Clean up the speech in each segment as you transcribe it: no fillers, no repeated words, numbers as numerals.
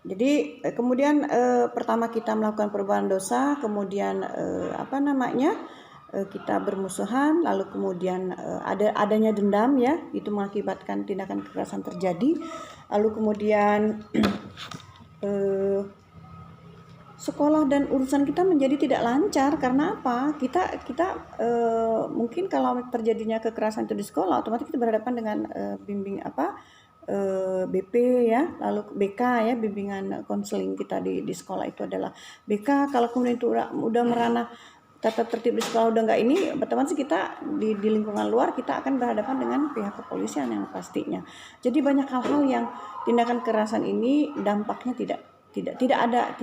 Jadi kemudian pertama kita melakukan perbuatan dosa, kemudian kita bermusuhan, lalu kemudian adanya dendam ya, itu mengakibatkan tindakan kekerasan terjadi. Lalu kemudian sekolah dan urusan kita menjadi tidak lancar karena apa? Kita mungkin kalau terjadinya kekerasan itu di sekolah, otomatis kita berhadapan dengan BP ya, lalu BK ya, bimbingan konseling kita di sekolah itu adalah BK. Kalau kemudian itu udah merana tata tertib di sekolah udah nggak ini, otomatis kita di lingkungan luar kita akan berhadapan dengan pihak kepolisian yang pastinya. Jadi banyak hal-hal yang tindakan kekerasan ini dampaknya tidak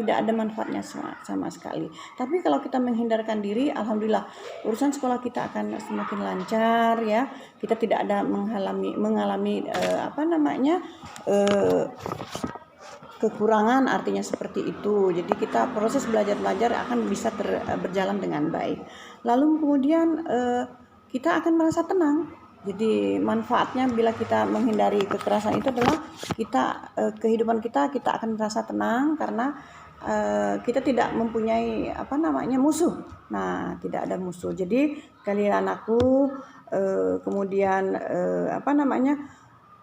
ada manfaatnya sama sekali. Tapi kalau kita menghindarkan diri, alhamdulillah urusan sekolah kita akan semakin lancar ya. Kita tidak ada mengalami kekurangan, artinya seperti itu. Jadi kita proses belajar akan bisa berjalan dengan baik. Lalu kemudian kita akan merasa tenang. Jadi manfaatnya bila kita menghindari kekerasan itu adalah kehidupan kita akan merasa tenang karena kita tidak mempunyai musuh. Nah, tidak ada musuh. Jadi kalian anakku kemudian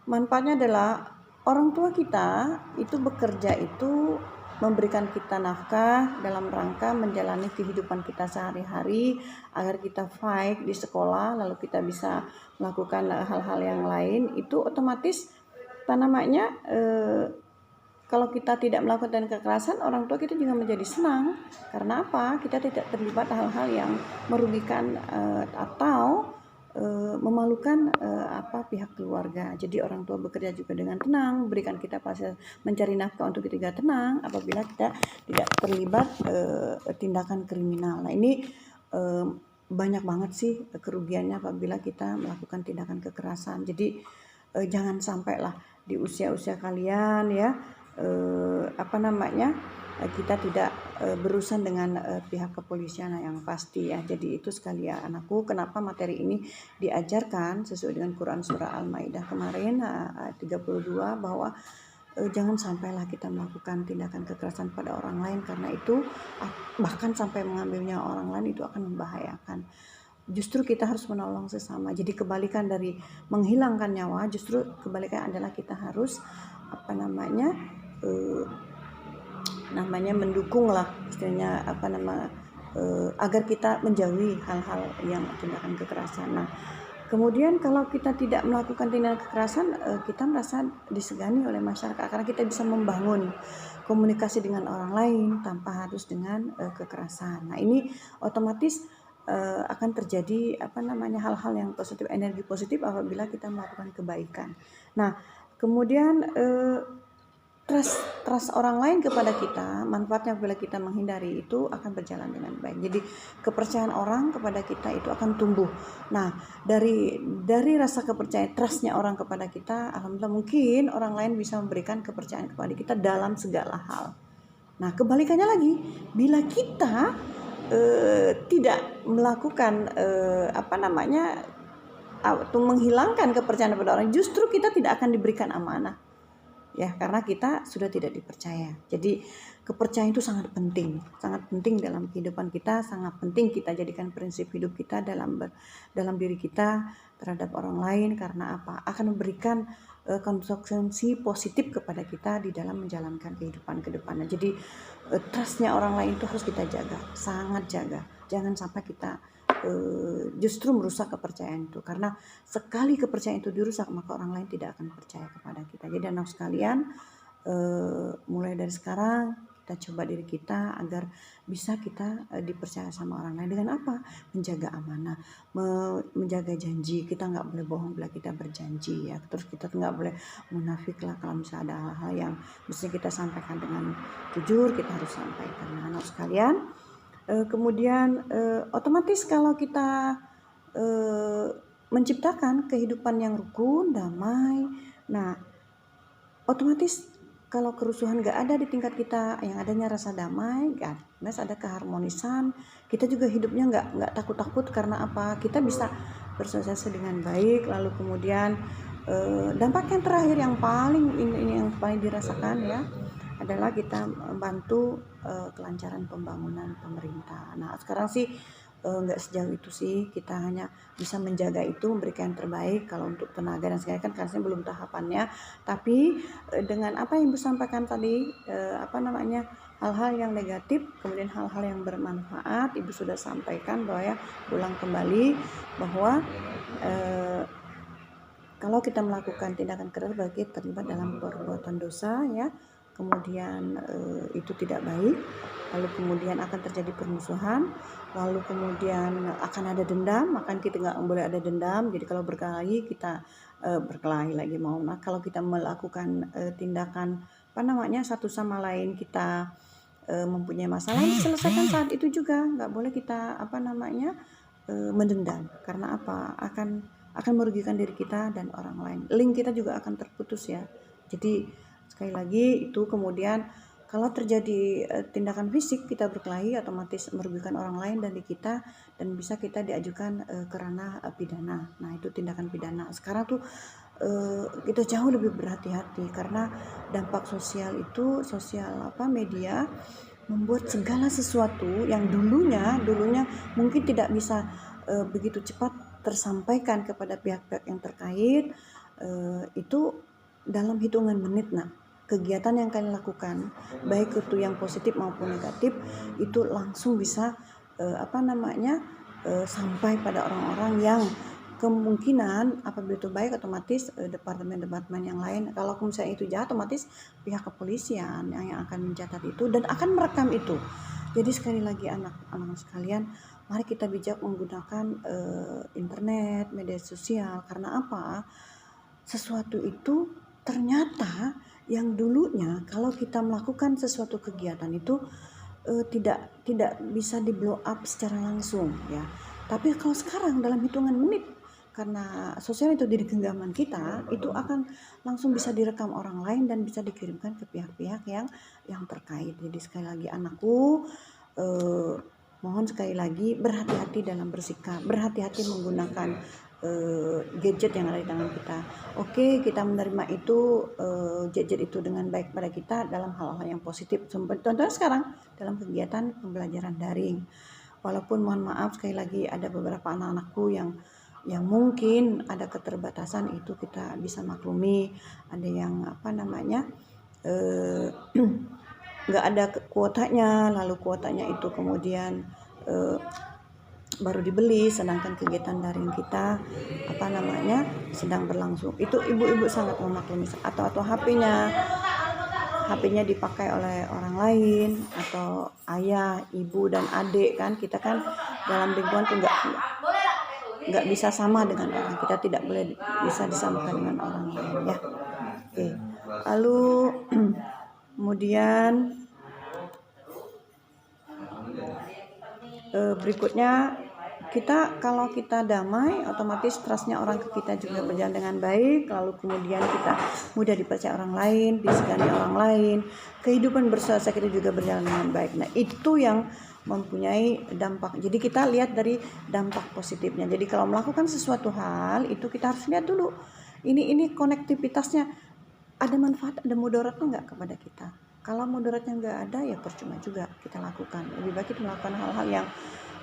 manfaatnya adalah orang tua kita itu bekerja itu memberikan kita nafkah dalam rangka menjalani kehidupan kita sehari-hari agar kita fight di sekolah, lalu kita bisa melakukan hal-hal yang lain. Itu otomatis kalau kita tidak melakukan kekerasan, orang tua kita juga menjadi senang. Karena apa? Kita tidak terlibat hal-hal yang merugikan atau memalukan pihak keluarga. Jadi orang tua bekerja juga dengan tenang, berikan kita pasal mencari nafkah untuk kita tenang apabila kita tidak terlibat tindakan kriminal. Nah, ini banyak banget sih kerugiannya apabila kita melakukan tindakan kekerasan. Jadi jangan sampailah di usia-usia kalian ya kita tidak berurusan dengan pihak kepolisian yang pasti ya. Jadi itu sekali ya anakku, kenapa materi ini diajarkan sesuai dengan Quran surah Al-Maidah kemarin 32 bahwa jangan sampailah kita melakukan tindakan kekerasan pada orang lain, karena itu bahkan sampai mengambilnya orang lain itu akan membahayakan. Justru kita harus menolong sesama. Jadi kebalikan dari menghilangkan nyawa, justru kebalikan adalah kita harus mendukung lah istilahnya agar kita menjauhi hal-hal yang tindakan kekerasan. Nah, kemudian kalau kita tidak melakukan tindakan kekerasan, kita merasa disegani oleh masyarakat karena kita bisa membangun komunikasi dengan orang lain tanpa harus dengan kekerasan. Nah, ini otomatis akan terjadi hal-hal yang positif, energi positif apabila kita melakukan kebaikan. Nah, kemudian trust orang lain kepada kita, manfaatnya apabila kita menghindari itu akan berjalan dengan baik. Jadi kepercayaan orang kepada kita itu akan tumbuh. Nah, dari rasa kepercayaan, trustnya orang kepada kita, alhamdulillah mungkin orang lain bisa memberikan kepercayaan kepada kita dalam segala hal. Nah, kebalikannya lagi, bila kita tidak melakukan atau menghilangkan kepercayaan kepada orang, justru kita tidak akan diberikan amanah. Ya, karena kita sudah tidak dipercaya. Jadi kepercayaan itu sangat penting dalam kehidupan kita, sangat penting kita jadikan prinsip hidup kita dalam diri kita terhadap orang lain. Karena apa? Akan memberikan konsekuensi positif kepada kita di dalam menjalankan kehidupan ke depannya. Jadi trustnya orang lain itu harus kita jaga, sangat jaga. Jangan sampai kita justru merusak kepercayaan itu, karena sekali kepercayaan itu dirusak maka orang lain tidak akan percaya kepada kita. Jadi anak sekalian, mulai dari sekarang kita coba diri kita agar bisa kita dipercaya sama orang lain dengan apa? Menjaga amanah, menjaga janji. Kita nggak boleh bohong bila kita berjanji ya. Terus kita nggak boleh munafik lah kalau misalnya ada hal-hal yang mestinya kita sampaikan dengan jujur, kita harus sampaikan. Nah, anak sekalian, kemudian otomatis kalau kita menciptakan kehidupan yang rukun, damai, nah otomatis kalau kerusuhan gak ada di tingkat kita, yang adanya rasa damai, ada keharmonisan, kita juga hidupnya nggak takut-takut. Karena apa? Kita bisa bersosialisasi dengan baik. Lalu kemudian dampak yang terakhir yang paling ini yang paling dirasakan ya, adalah kita membantu kelancaran pembangunan pemerintah. Nah sekarang sih nggak sejauh itu sih, kita hanya bisa menjaga itu, memberikan yang terbaik. Kalau untuk tenaga dan segala kan karena belum tahapannya, tapi dengan apa yang Ibu sampaikan tadi, hal-hal yang negatif, kemudian hal-hal yang bermanfaat, Ibu sudah sampaikan bahwa ya, ulang kembali bahwa kalau kita melakukan tindakan keras berarti terlibat dalam perbuatan dosa ya, kemudian itu tidak baik, lalu kemudian akan terjadi permusuhan, lalu kemudian akan ada dendam, maka kita nggak boleh ada dendam. Jadi kalau berkelahi kita berkelahi lagi mau. Nah kalau kita melakukan tindakan satu sama lain, kita mempunyai masalah, selesaikan saat itu juga, nggak boleh kita mendendam. Karena apa? Akan merugikan diri kita dan orang lain. Link kita juga akan terputus ya. Jadi sekali lagi itu, kemudian kalau terjadi tindakan fisik kita berkelahi, otomatis merugikan orang lain dan di kita, dan bisa kita diajukan ke ranah pidana. Nah itu tindakan pidana. Sekarang tuh kita jauh lebih berhati-hati karena dampak sosial itu, media membuat segala sesuatu yang dulunya mungkin tidak bisa begitu cepat tersampaikan kepada pihak-pihak yang terkait, itu dalam hitungan menit. Nah kegiatan yang kalian lakukan, baik itu yang positif maupun negatif, itu langsung bisa sampai pada orang-orang yang kemungkinan apabila itu baik, otomatis departemen-departemen yang lain, kalau misalnya itu jahat, otomatis pihak kepolisian yang akan mencatat itu dan akan merekam itu. Jadi sekali lagi anak-anak sekalian, mari kita bijak menggunakan internet, media sosial. Karena apa? Sesuatu itu ternyata yang dulunya kalau kita melakukan sesuatu kegiatan itu tidak bisa di blow up secara langsung ya. Tapi kalau sekarang dalam hitungan menit, karena sosial itu di genggaman kita, itu akan langsung bisa direkam orang lain dan bisa dikirimkan ke pihak-pihak yang terkait. Jadi sekali lagi anakku, mohon sekali lagi berhati-hati dalam bersikap, berhati-hati menggunakan gadget yang ada di tangan kita. Oke, kita menerima itu gadget itu dengan baik pada kita dalam hal-hal yang positif. Contohnya sekarang dalam kegiatan pembelajaran daring. Walaupun mohon maaf sekali lagi ada beberapa anak-anakku yang mungkin ada keterbatasan, itu kita bisa maklumi. Ada yang nggak ada kuotanya, lalu kuotanya itu kemudian baru dibeli, sedangkan kegiatan daring kita sedang berlangsung. Itu ibu-ibu sangat memaklumi. Atau HP-nya dipakai oleh orang lain, atau ayah, ibu dan adik kan, kita kan dalam lingkungan tuh nggak bisa sama dengan orang, kita tidak boleh bisa disamakan dengan orang lain ya. Oke. Lalu kemudian berikutnya, kalau kita damai, otomatis trustnya orang ke kita juga berjalan dengan baik. Lalu kemudian kita mudah dipercaya orang lain, disegani orang lain, kehidupan bersosial kita juga berjalan dengan baik. Nah itu yang mempunyai dampak. Jadi kita lihat dari dampak positifnya. Jadi kalau melakukan sesuatu hal itu kita harus lihat dulu, ini konektivitasnya ada manfaat, ada mudaratnya enggak kepada kita. Kalau mudaratnya enggak ada, ya percuma juga kita lakukan. Lebih baik kita melakukan hal-hal yang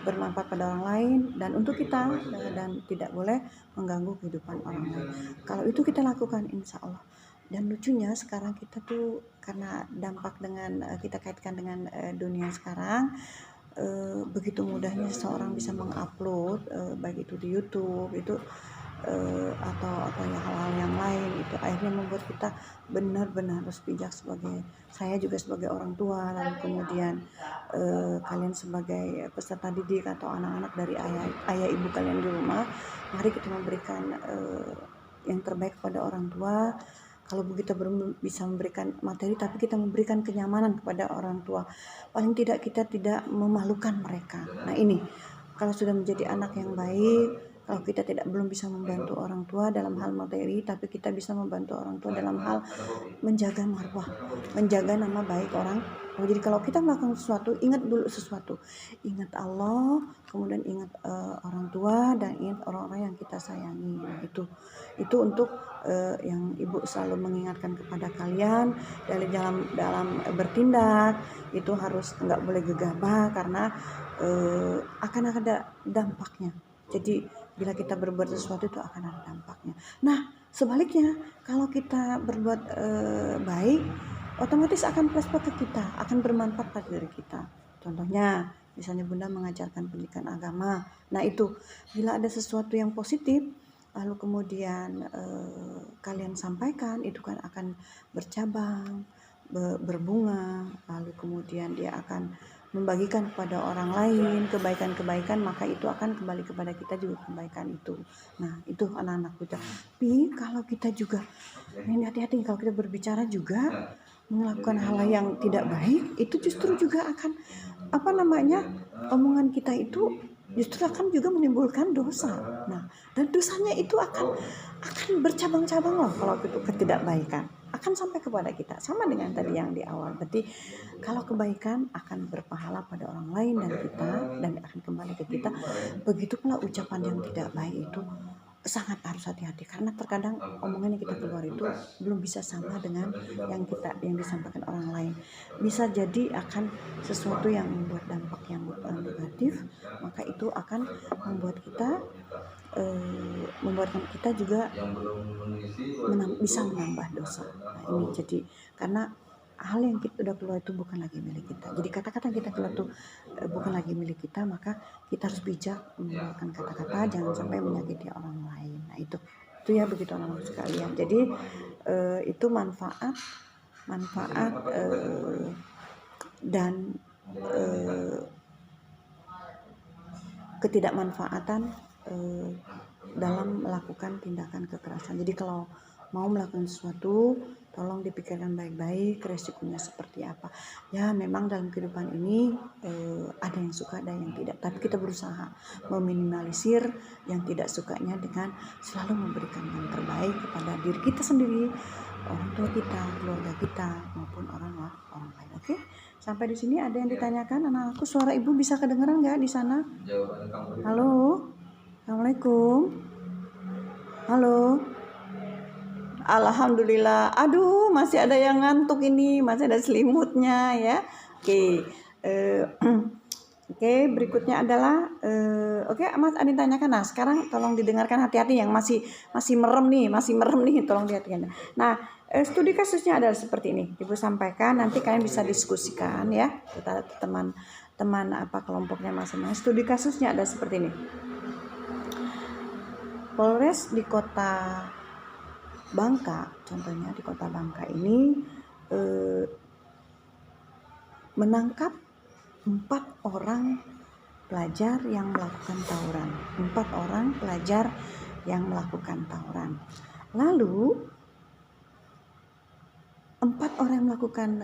bermanfaat pada orang lain dan untuk kita, dan tidak boleh mengganggu kehidupan orang lain. Kalau itu kita lakukan, insya Allah. Dan lucunya sekarang kita tuh, karena dampak dengan kita kaitkan dengan dunia sekarang, begitu mudahnya seseorang bisa mengupload baik itu di YouTube itu atau hal-hal yang lain, itu akhirnya membuat kita benar-benar harus bijak. Saya juga sebagai orang tua, lalu kemudian kalian sebagai peserta didik atau anak-anak dari ayah ibu kalian di rumah, mari kita memberikan yang terbaik kepada orang tua. Kalau kita belum bisa memberikan materi, tapi kita memberikan kenyamanan kepada orang tua, paling tidak kita tidak memalukan mereka. Nah ini, kalau sudah menjadi anak yang baik, kalau kita belum bisa membantu orang tua dalam hal materi, tapi kita bisa membantu orang tua dalam hal menjaga marwah, menjaga nama baik orang Jadi kalau kita melakukan sesuatu, ingat dulu sesuatu, ingat Allah, kemudian ingat orang tua, dan ingat orang-orang yang kita sayangi. Nah, itu untuk yang Ibu selalu mengingatkan kepada kalian dalam bertindak itu harus nggak boleh gegabah, karena akan ada dampaknya. Jadi bila kita berbuat sesuatu itu akan ada dampaknya. Nah, sebaliknya kalau kita berbuat baik, otomatis akan flashback ke kita, akan bermanfaat pada diri kita. Contohnya, misalnya Bunda mengajarkan pendidikan agama. Nah, itu bila ada sesuatu yang positif, lalu kemudian kalian sampaikan, itu kan akan bercabang, berbunga, lalu kemudian dia akan membagikan kepada orang lain kebaikan-kebaikan, maka itu akan kembali kepada kita juga kebaikan itu. Nah, itu anak-anak kita. Tapi kalau kita juga ini hati-hati, kalau kita berbicara juga melakukan hal yang tidak baik, itu justru juga akan omongan kita itu justru akan juga menimbulkan dosa. Nah, dan dosanya itu akan bercabang-cabang loh kalau itu ketidakbaikan. Akan sampai kepada kita, sama dengan tadi yang di awal. Berarti kalau kebaikan akan berpahala pada orang lain dan akan kembali ke kita. Begitu pula ucapan yang tidak baik itu sangat harus hati-hati, karena terkadang omongan yang kita keluar itu belum bisa sama dengan yang disampaikan orang lain. Bisa jadi akan sesuatu yang membuat dampak yang negatif, maka itu akan membuatkan kita juga bisa menambah dosa. Nah, ini jadi karena hal yang kita udah keluar itu bukan lagi milik kita. Jadi kata-kata yang kita keluar itu bukan lagi milik kita, maka kita harus bijak menggunakan kata-kata, jangan sampai menyakiti orang lain. Nah, itu ya, begitu anak-anak sekalian. Jadi itu manfaat dan ketidakmanfaatan dalam melakukan tindakan kekerasan. Jadi kalau mau melakukan sesuatu, tolong dipikirkan baik-baik resikonya seperti apa. Ya, memang dalam kehidupan ini ada yang suka, ada yang tidak. Tapi kita berusaha meminimalisir yang tidak sukanya dengan selalu memberikan yang terbaik kepada diri kita sendiri, orang tua kita, keluarga kita, maupun orang lain. Oke? Sampai di sini ada yang ditanyakan, anakku, suara ibu bisa kedengeran nggak di sana? Halo, assalamualaikum. Halo. Alhamdulillah. Aduh, masih ada yang ngantuk ini, masih ada selimutnya ya. Oke. Oke, berikutnya adalah oke, Mas Adin tanyakan. Nah, sekarang tolong didengarkan hati-hati yang masih merem nih, tolong dihatikan. Nah, studi kasusnya adalah seperti ini. Ibu sampaikan, nanti kalian bisa diskusikan ya, teman-teman kelompoknya masing-masing. Studi kasusnya adalah seperti ini. Polres di kota Bangka, contohnya di kota Bangka ini menangkap 4 orang pelajar yang melakukan tawuran. 4 orang pelajar yang melakukan tawuran. Lalu 4 orang yang melakukan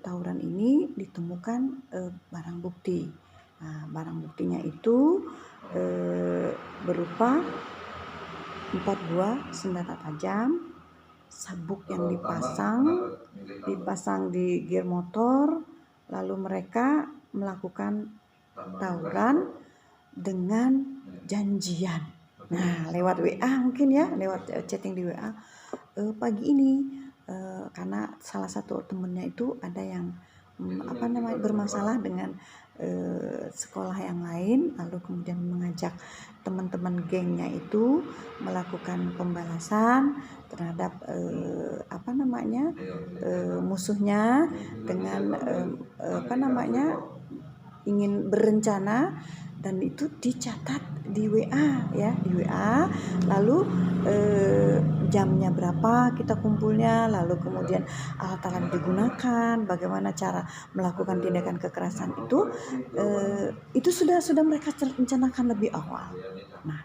tawuran ini ditemukan barang bukti. Nah, barang buktinya itu berupa 4 buah senjata tajam, sabuk yang dipasang di gear motor, lalu mereka melakukan tawuran dengan janjian. Nah, lewat WA mungkin ya, lewat chatting di WA. Pagi ini karena salah satu temennya itu ada yang bermasalah dengan sekolah yang lain, lalu kemudian mengajak teman-teman gengnya itu melakukan pembalasan terhadap musuhnya dengan ingin berencana, dan itu dicatat di WA ya, di WA. Lalu jamnya berapa kita kumpulnya, lalu kemudian alat-alat digunakan, bagaimana cara melakukan tindakan kekerasan itu sudah mereka rencanakan lebih awal. Nah,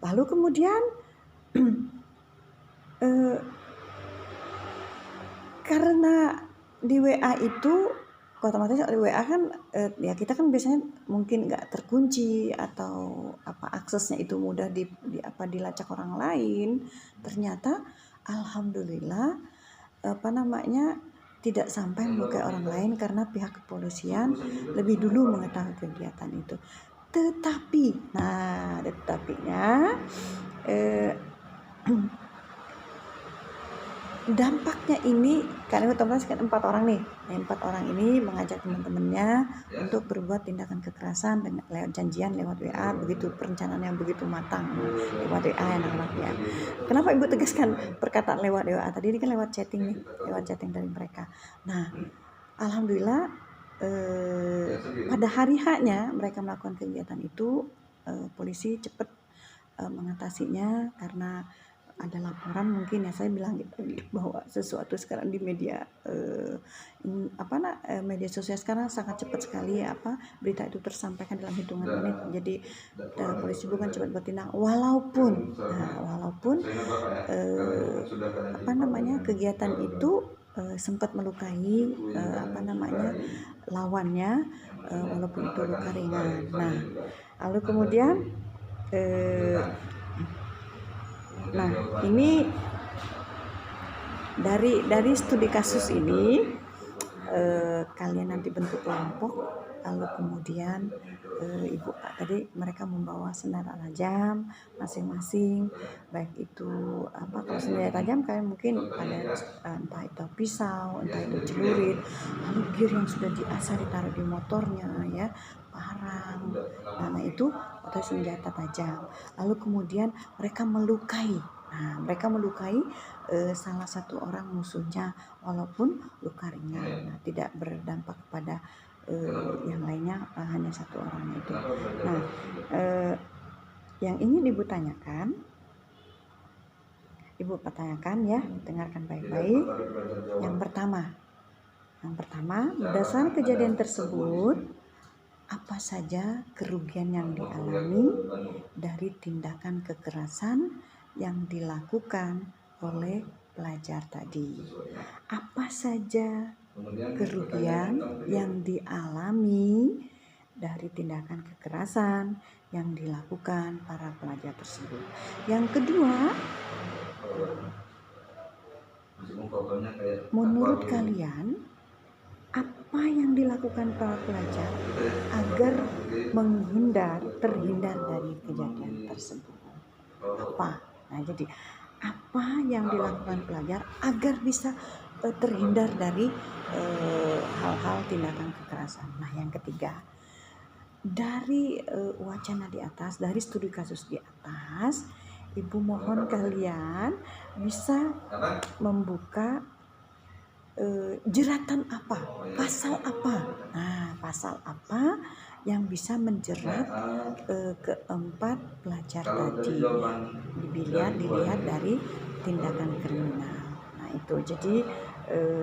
lalu kemudian karena di WA itu otomatis di WA kan ya kita kan biasanya mungkin nggak terkunci atau aksesnya itu mudah dilacak orang lain. Ternyata alhamdulillah tidak sampai melukai orang lain karena pihak kepolisian lebih dulu mengetahui kegiatan itu. Tetapi, nah ada tetapinya, dampaknya ini karena otomatis kan 4 orang nih, 4 orang ini mengajak teman-temannya untuk berbuat tindakan kekerasan dengan lewat janjian lewat WA, begitu perencanaan yang begitu matang lewat WA anak-anak ya. Kenapa Ibu tegaskan perkataan lewat WA tadi? Ini kan lewat chatting nih, lewat chatting dari mereka. Nah, alhamdulillah pada hari H-nya mereka melakukan kegiatan itu, polisi cepat mengatasinya karena ada laporan mungkin ya, saya bilang gitu bahwa sesuatu sekarang di media media sosial sekarang sangat cepat sekali ya, berita itu tersampaikan dalam hitungan menit. Jadi polisi bukan cepat bertindak walaupun kegiatan itu sempat melukai lawannya, walaupun itu luka ringan. Nah, lalu kemudian nah ini dari studi kasus ini, kalian nanti bentuk kelompok, lalu kemudian Ibu tadi mereka membawa senjata tajam masing-masing, baik itu kalau senjata tajam kalian mungkin ada entah itu pisau, entah itu celurit, lalu gear yang sudah diasah ditaruh di motornya ya, parang, nah itu atau senjata tajam. Lalu kemudian mereka melukai. Nah, mereka melukai salah satu orang musuhnya walaupun luka ringan. Nah, tidak berdampak kepada yang lainnya, hanya satu orang itu. Nah, yang ingin Ibu tanyakan, Ibu pertanyakan ya, dengarkan baik-baik. Yang pertama, berdasarkan kejadian tersebut, apa saja kerugian yang dialami dari tindakan kekerasan yang dilakukan oleh pelajar tadi? Apa saja kerugian yang dialami dari tindakan kekerasan yang dilakukan para pelajar tersebut? Yang kedua, menurut kalian apa yang dilakukan para pelajar agar terhindar dari kejadian tersebut? Apa? Nah, jadi apa yang dilakukan pelajar agar bisa terhindar dari hal-hal tindakan kekerasan? Nah, yang ketiga, dari wacana di atas, dari studi kasus di atas, Ibu mohon kalian bisa membuka jeratan apa, pasal apa. Nah, pasal apa yang bisa menjerat keempat pelajar tadi? Dilihat dari tindakan kriminal. Nah, itu jadi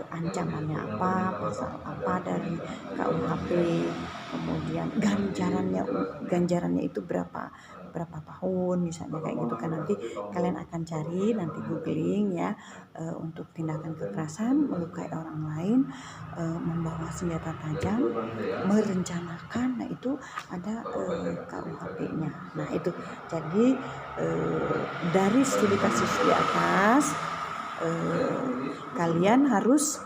ancamannya apa, pasal apa dari KUHP, kemudian ganjarannya itu berapa tahun misalnya, kayak gitu kan. Nanti kalian akan cari, nanti googling ya, untuk tindakan kekerasan, melukai orang lain, membawa senjata tajam, merencanakan, nah itu ada KUHP-nya. Nah itu jadi dari studi kasus di atas, kalian harus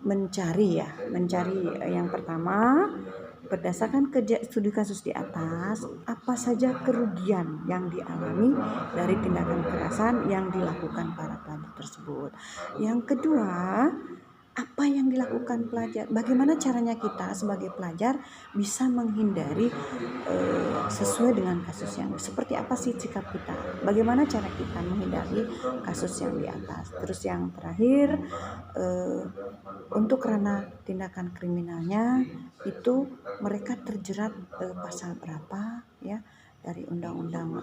mencari yang pertama, berdasarkan studi kasus di atas, apa saja kerugian yang dialami dari tindakan kekerasan yang dilakukan para pelajar tersebut. Yang kedua, apa yang dilakukan pelajar, bagaimana caranya kita sebagai pelajar bisa menghindari sesuai dengan kasus yang seperti apa sih sikap kita, bagaimana cara kita menghindari kasus yang di atas. Terus yang terakhir, untuk ranah tindakan kriminalnya itu mereka terjerat pasal berapa ya dari undang-undang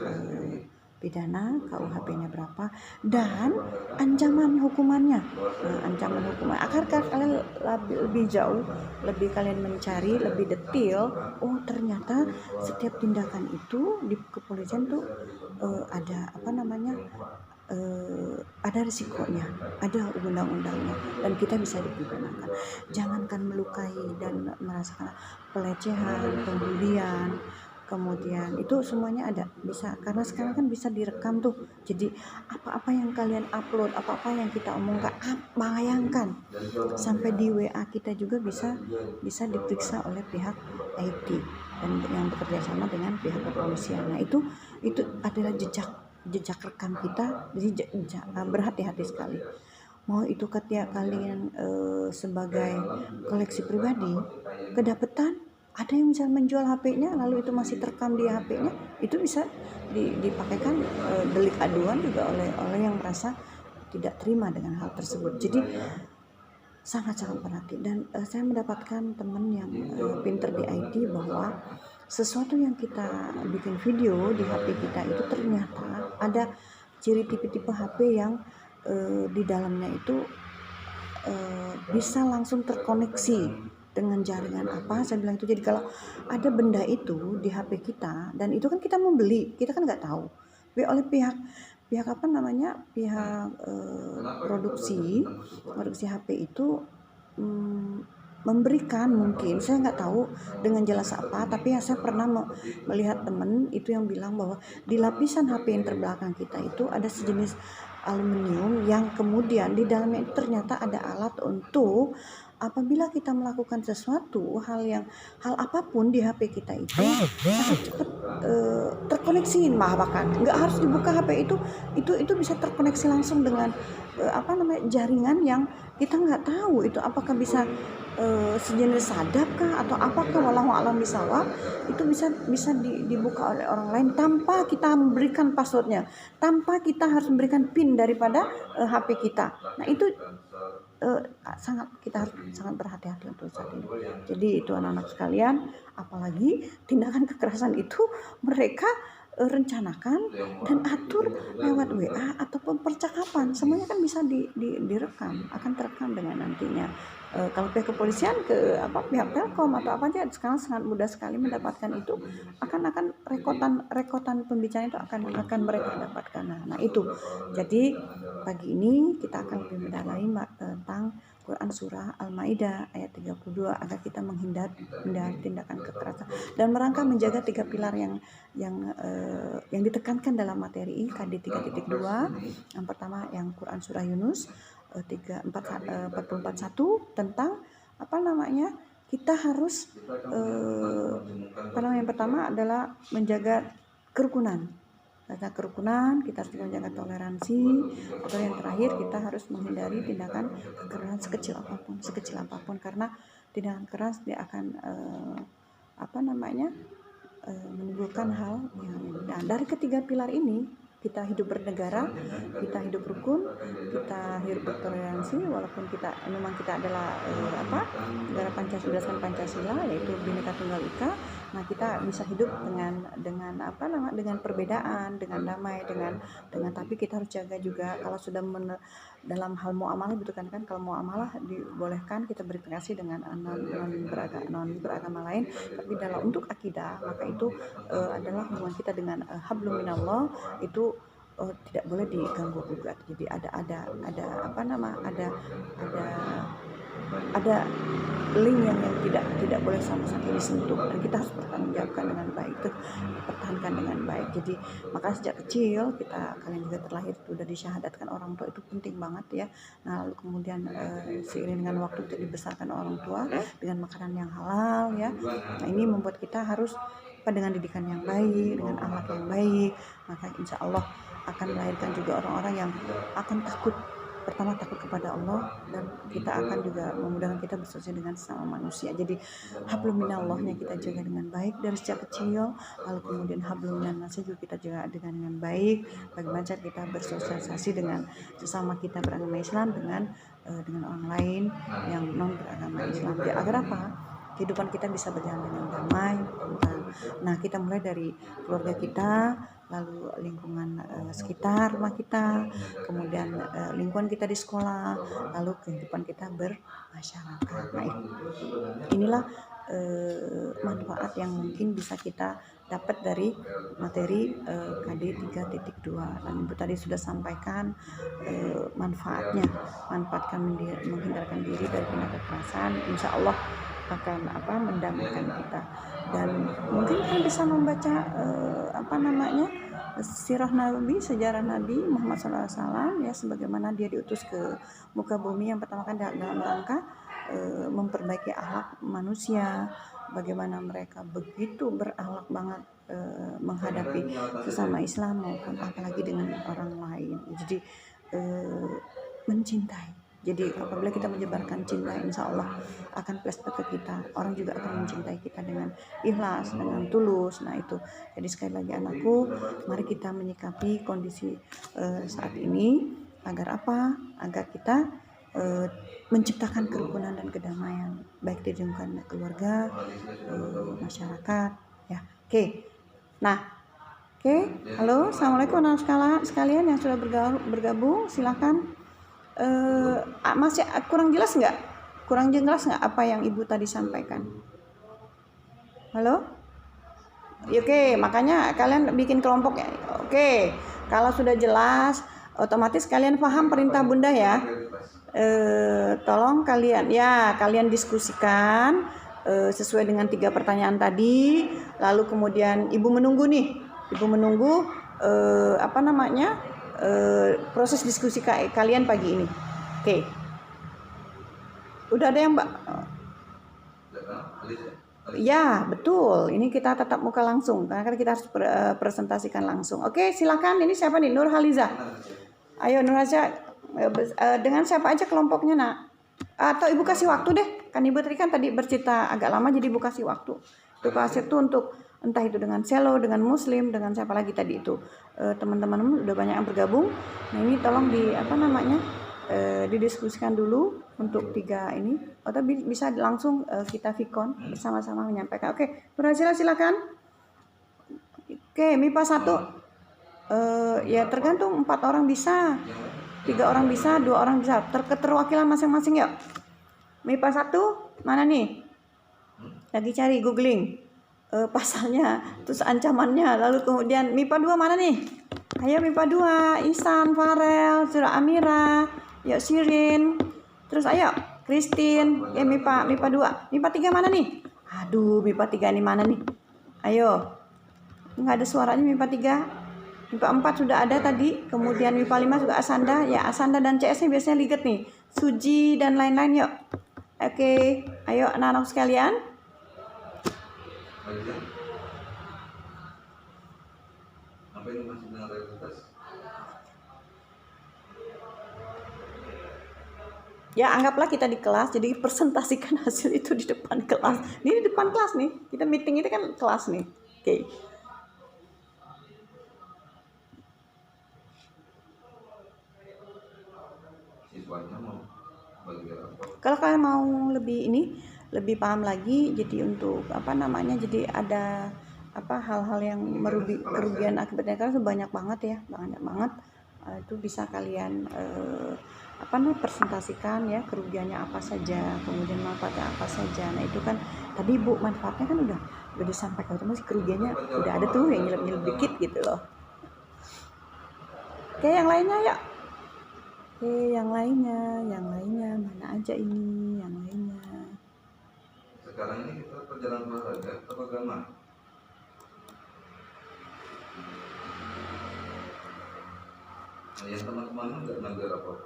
pidana, KUHP-nya berapa, dan ancaman hukumannya. Ancaman hukuman agar kalian lebih jauh, lebih kalian mencari lebih detail. Oh, ternyata setiap tindakan itu di kepolisian tuh ada ada risikonya, ada undang-undangnya, dan kita bisa dipidanakan. Jangankan melukai dan merasakan pelecehan, pembulian, kemudian itu semuanya ada, bisa, karena sekarang kan bisa direkam tuh. Jadi apa-apa yang kalian upload, apa-apa yang kita omongkan, bayangkan sampai di WA kita juga bisa diperiksa oleh pihak IT dan yang bekerja sama dengan pihak kepolisian. Nah itu adalah jejak rekam kita, jadi berhati-hati sekali. Mau itu ketika kalian sebagai koleksi pribadi kedapetan ada yang bisa menjual HP-nya lalu itu masih terekam di HP-nya, itu bisa dipakaikan delik aduan juga oleh yang merasa tidak terima dengan hal tersebut. Jadi sangat-sangat berhati. Dan saya mendapatkan teman yang pinter di IT bahwa sesuatu yang kita bikin video di HP kita itu ternyata ada ciri tipe-tipe HP yang di dalamnya itu bisa langsung terkoneksi dengan jaringan apa, saya bilang itu. Jadi kalau ada benda itu di HP kita dan itu kan kita membeli, kita kan nggak tahu oleh pihak apa namanya, pihak produksi HP itu memberikan, mungkin saya nggak tahu dengan jelas apa, tapi ya saya pernah melihat teman itu yang bilang bahwa di lapisan HP yang terbelakang kita itu ada sejenis aluminium yang kemudian di dalamnya itu ternyata ada alat untuk apabila kita melakukan sesuatu hal apapun di HP kita itu sangat cepat terkoneksi, bahkan nggak harus dibuka HP itu bisa terkoneksi langsung dengan jaringan yang kita nggak tahu itu apakah bisa sejenis sadap kah atau apakah, wallahu a'lam bishawab. Itu bisa dibuka oleh orang lain tanpa kita memberikan passwordnya, tanpa kita harus memberikan PIN daripada HP kita. Nah itu kita harus sangat berhati-hati untuk saat ini. Jadi itu anak-anak sekalian, apalagi tindakan kekerasan itu mereka rencanakan dan atur lewat WA ataupun percakapan, semuanya kan bisa direkam, akan terekam dengan nantinya. Kalau pihak kepolisian pihak Telkom atau apa aja sekarang sangat mudah sekali mendapatkan itu, akan rekotan pembicaraan itu akan mereka dapatkan. Nah itu, jadi pagi ini kita akan lebih mendalami tentang Quran surah Al-Maidah ayat 32 agar kita menghindari tindakan kekerasan dan merangkak menjaga 3 pilar yang ditekankan dalam materi KD 3.2. Yang pertama yang Quran surah Yunus 44.1 tentang kita harus yang pertama adalah menjaga kerukunan. Karena kerukunan, kita harus menjaga toleransi. Atau yang terakhir, kita harus menghindari tindakan kekerasan sekecil apapun, karena tindakan keras dia akan menimbulkan hal yang dari ketiga pilar ini. Kita hidup bernegara, kita hidup rukun, kita hidup bertoleransi, walaupun memang kita adalah negara Pancasila, yaitu Bhinneka Tunggal Ika. Nah kita bisa hidup dengan perbedaan, dengan damai, dengan tapi kita harus jaga juga kalau sudah dalam hal muamalah gitu kan kalau muamalah dibolehkan kita berinteraksi dengan non beragama lain, tapi untuk akidah maka itu adalah hubungan kita dengan hablum minallah, itu tidak boleh diganggu gugat. Jadi ada link yang tidak boleh sama sekali disentuh, dan kita harus pertanggungjawabkan dengan baik, pertahankan dengan baik. Jadi maka sejak kecil kalian juga terlahir sudah disyahadatkan orang tua, itu penting banget ya. Nah lalu kemudian seiring dengan waktu kita dibesarkan orang tua dengan makanan yang halal ya. Nah ini membuat kita harus dengan didikan yang baik, dengan akhlak yang baik, maka insya Allah akan melahirkan juga orang-orang yang akan takut kepada Allah, dan kita akan juga memudahkan kita bersosial dengan sesama manusia. Jadi hablum minallahnya kita jaga dengan baik dari sejak kecil, lalu kemudian hablum minannas juga kita jaga dengan baik. Bagaimana cara kita bersosialisasi dengan sesama kita beragama Islam, dengan orang lain yang non beragama Islam, agar apa? Kehidupan kita bisa berjalan dengan damai. Nah kita mulai dari keluarga kita, lalu lingkungan sekitar rumah kita, kemudian lingkungan kita di sekolah, lalu kehidupan kita bermasyarakat. Nah inilah manfaat yang mungkin bisa kita dapat dari materi KD 3.2, dan Ibu tadi sudah sampaikan manfaatkan menghindarkan diri dari tindak kekerasan. Insya Allah akan mendamaikan kita. Dan mungkin kalian bisa membaca sirah Nabi, sejarah Nabi Muhammad SAW ya, sebagaimana dia diutus ke muka bumi yang pertama kan dalam rangka memperbaiki akhlak manusia, bagaimana mereka begitu berakhlak banget menghadapi sesama Islam maupun apalagi dengan orang lain. Jadi mencintai. Jadi apabila kita menyebarkan cinta, insya Allah akan flashback ke kita. Orang juga akan mencintai kita dengan ikhlas, dengan tulus. Nah itu. Jadi sekali lagi anakku, mari kita menyikapi kondisi saat ini agar apa? Agar kita menciptakan kerukunan dan kedamaian, baik di lingkungan keluarga, masyarakat. Ya, oke. Nah, oke. Halo, assalamualaikum anak sekalian yang sudah bergabung, silakan. Masih kurang jelas nggak? Kurang jelas nggak apa yang Ibu tadi sampaikan? Halo? Oke, makanya kalian bikin kelompok ya. Oke, kalau sudah jelas, otomatis kalian paham perintah Bunda ya. Tolong kalian diskusikan sesuai dengan 3 pertanyaan tadi. Lalu kemudian Ibu menunggu nih. Ibu menunggu proses diskusi kalian pagi ini. Oke. Udah ada yang Mbak? Ya, betul. Ini kita tatap muka langsung karena kita harus presentasikan langsung. Oke, silakan. Ini siapa nih? Nur Haliza. Ayo Nur Haliza, dengan siapa aja kelompoknya, Nak? Atau Ibu kasih waktu deh. Kan Ibu tadi bercerita agak lama, jadi Ibu kasih waktu. Itu kasih tuh untuk entah itu dengan selo, dengan muslim, dengan siapa lagi tadi itu. Teman-teman udah banyak yang bergabung. Nah, ini tolong didiskusikan dulu untuk 3 ini, atau bisa langsung kita vikon bersama-sama menyampaikan. Oke, Nur silakan. Oke, MIPA 1 ya tergantung, 4 orang bisa, 3 orang bisa, 2 orang bisa, keterwakilan masing-masing ya. MIPA 1 mana nih? Lagi cari googling pasalnya, terus ancamannya, lalu kemudian MIPA 2 mana nih? Ayo MIPA 2, Ihsan, Farel, Surah Amira, yuk Sirin, terus ayo Christine, MIPA 2, MIPA 3 mana nih? Aduh, MIPA 3 ini mana nih? Ayo, nggak ada suaranya MIPA 3. MIPA 4 sudah ada tadi, kemudian MIPA 5 juga Asanda, ya Asanda dan CS nya biasanya liget nih, Suji dan lain-lain yuk. Oke, ayo anak-anak sekalian. Apa ini masih dengan realitas? Ya anggaplah kita di kelas, jadi presentasikan hasil itu di depan kelas. Ini di depan kelas nih, kita meeting itu kan kelas nih. Oke. Siswanya mau belajar apa? Kalau kalian mau lebih paham lagi, jadi untuk jadi ada hal-hal yang kerugian akibatnya kan banyak banget ya, banyak banget. Itu bisa kalian presentasikan ya, kerugiannya apa saja, kemudian manfaatnya apa saja. Nah itu kan tadi Bu, manfaatnya kan udah disampaikan, masih kerugiannya udah ada tuh yang nyelip dikit gitu loh. Oke, yang lainnya ya. Oke, yang lainnya mana aja ini, yang lainnya. Sekarang ini kita perjalanan olahraga atau agama? Nah, yang teman-teman nggak ngambil rapor.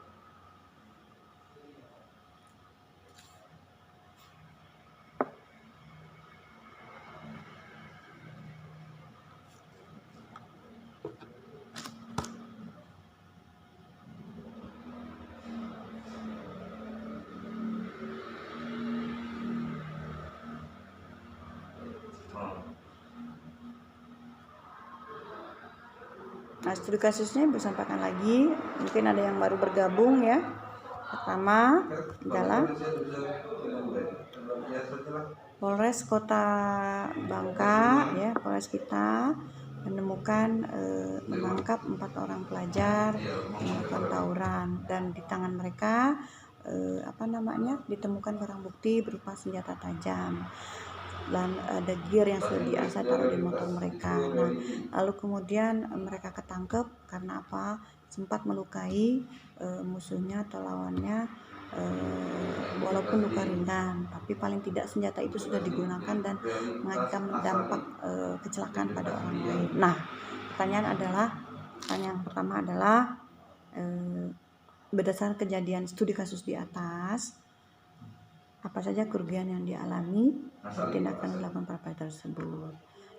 Nah, studi kasusnya Ibu sampaikan lagi, mungkin ada yang baru bergabung ya. Pertama adalah Polres Kota Bangka ya, Polres kita menemukan menangkap 4 orang pelajar melakukan tawuran, dan di tangan mereka ditemukan barang bukti berupa senjata tajam dan ada gear yang sudah biasa taruh di motor mereka. Nah, lalu kemudian mereka ketangkep karena sempat melukai musuhnya atau lawannya walaupun luka ringan, tapi paling tidak senjata itu sudah digunakan dan mengakibatkan dampak kecelakaan pada orang lain. Nah, pertanyaan pertama adalah berdasarkan kejadian studi kasus di atas, apa saja kerugian yang dialami tindakan dilakukan para tersebut.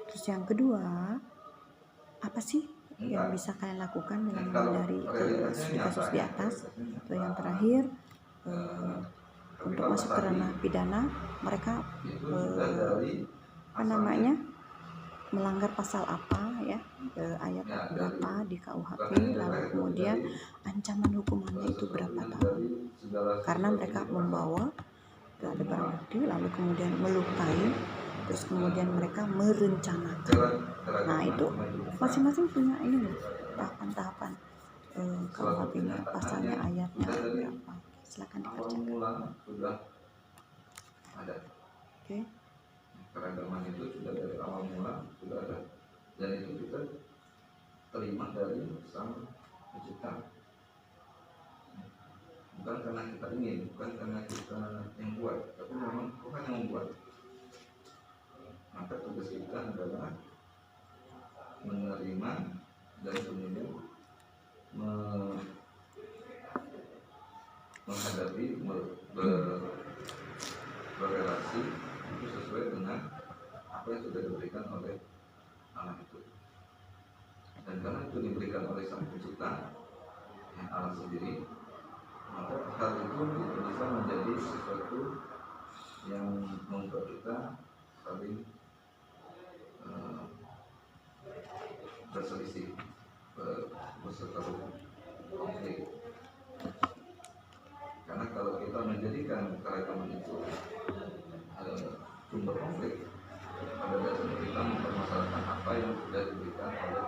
Terus yang kedua, apa sih yang bisa kalian lakukan dalam menghindari studi kasus di atas? Atau yang terakhir, untuk masuk ke ranah pidana, mereka melanggar pasal apa ya, ayat berapa di KUHP, lalu kemudian ancaman hukumannya itu berapa tahun, karena mereka membawa ada barang bukti lalu kemudian melukai, terus kemudian mereka merencanakan. Nah, itu masing-masing punya ini loh, tahapan-tahapan KUHP-nya, pasalnya, ayatnya berapa. Silakan dibacakan. Oke. Keragaman itu sudah dari awal mula sudah ada, dan itu kita terima dari Sang Pencipta, bukan karena kita ingin, bukan karena kita yang buat, tapi memang Tuhan yang membuat. Maka tugas kita adalah menerima dan kemudian menghadapi, berrelasi itu sesuai dengan apa yang sudah diberikan oleh Allah itu. Dan karena itu diberikan oleh Sang Pencipta yang Allah sendiri, maka hal itu bisa menjadi sesuatu yang membuat kita saling berselisih, berseteru, konflik. Karena kalau kita menjadikan keragaman itu sumber konflik, pada dasarnya kita mempermasalahkan apa yang sudah diberikan oleh